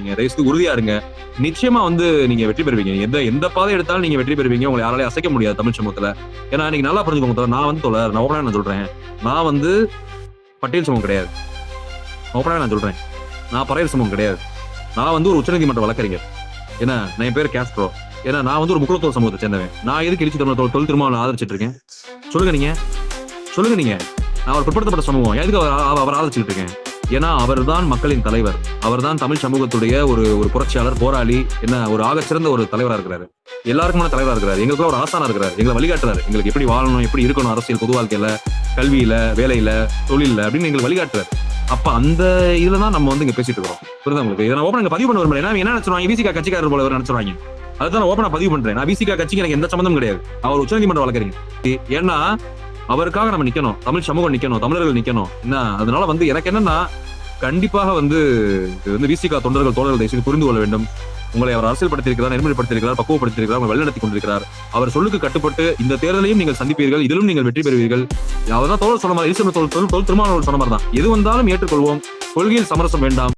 நீங்க தயவுசெய்து உறுதியா இருங்க. நிச்சயமா வந்து நீங்க வெற்றி பெறுவீங்க. எந்த பாதை எடுத்தாலும் நீங்க வெற்றி பெறுவீங்க. உங்களை யாராலையும் அசைக்க முடியாது தமிழ் சமூகத்துல. ஏன்னா நீங்க நல்லா புரிஞ்சுக்கோங்க தோழர். நான் வந்து தோழர், நான் ஓப்பனா நான் சொல்றேன். நான் வந்து பட்டியல் சமூகம் கிடையாது. ஓப்பனா நான் சொல்றேன். நான் பறையர் சமூகம் கிடையாது. நான் வந்து ஒரு உச்சநீதிமன்ற வழக்கறிஞர். ஏன்னா என் பேர் கேஸ்ட்ரோ. ஏன்னா நான் வந்து ஒரு முக்குளத்தோர் சமூகத்தை சேர்ந்தவன். நான் எதுக்கு எழுச்சி தொழில் திரும்ப ஆதரிச்சிட்டு இருக்கேன்? சொல்லுங்க நீங்க. சொல்லுங்க நீங்க. நான் ஒரு பிற்படுத்தப்பட்ட சமூகம். எதுக்கு அவர் ஆதரிச்சுட்டு இருக்கேன்? ஏன்னா அவர் தான் மக்களின் தலைவர். அவர் தான் தமிழ் சமூகத்துடைய ஒரு புரட்சியாளர், போராளி, என்ன ஒரு ஆகச்சிறந்த ஒரு தலைவரா இருக்கிறாரு. எல்லாருக்குமான தலைவரா இருக்கிறாரு. எங்களுக்கு ஒரு ஆசானா இருக்கிறாரு. எங்களை வழிகாட்டுறாரு. எங்களுக்கு எப்படி வாழணும், எப்படி இருக்கணும், அரசியல், பொது வாழ்க்கையில, கல்வியில, வேலையில, தொழில அப்படின்னு எங்களுக்கு வழிகாட்டுறாரு. அப்ப அந்த இதுலதான் நம்ம வந்து இங்க பேசிட்டு இருக்கோம். புரியுதா உங்களுக்கு? இதை நான் ஓப்பனா பதிவு பண்ண விரும்புறேன். என்ன நினைச்சிருவாங்க, விசிகா கட்சிக்காரர் போல நினைச்சிருவாங்க. அதுதான் ஓப்பனா பதிவு பண்றேன். நான் விசிகா கட்சிக்கு எனக்கு எந்த சம்பந்தம் கிடையாது. அவர் உச்சநீதிமன்ற வழக்கறிஞர். ஏன்னா அவருக்காக நம்ம நிக்கணும், தமிழ் சமூகம் நிக்கணும், தமிழர்கள் நிக்கணும். என்ன அதனால வந்து எனக்கு என்னன்னா, கண்டிப்பாக வந்து இது வந்து விசிகா தொண்டர்கள் தோழர்கள் தயவுசெய்து புரிந்து கொள்ள வேண்டும். உங்களை அவர் அரசியல் படுத்திருக்கிறார், நெறிமுறைப்படுத்திருக்கிறார், பக்குவப்படுத்திருக்கிறார், உங்களை வழிநடத்தி கொண்டிருக்கிறார். அவர் சொல்லுக்கு கட்டுப்பட்டு இந்த தேர்தலையும் நீங்கள் சந்திப்பீர்கள், இதிலும் நீங்கள் வெற்றி பெறுவீர்கள். அவர்தான் தோழர் சொன்ன மாதிரி, தொழில் திருமாவளவன் சொன்ன மாதிரி தான். எது வந்தாலும் ஏற்றுக்கொள்வோம், கொள்கையில் சமரசம் வேண்டாம்.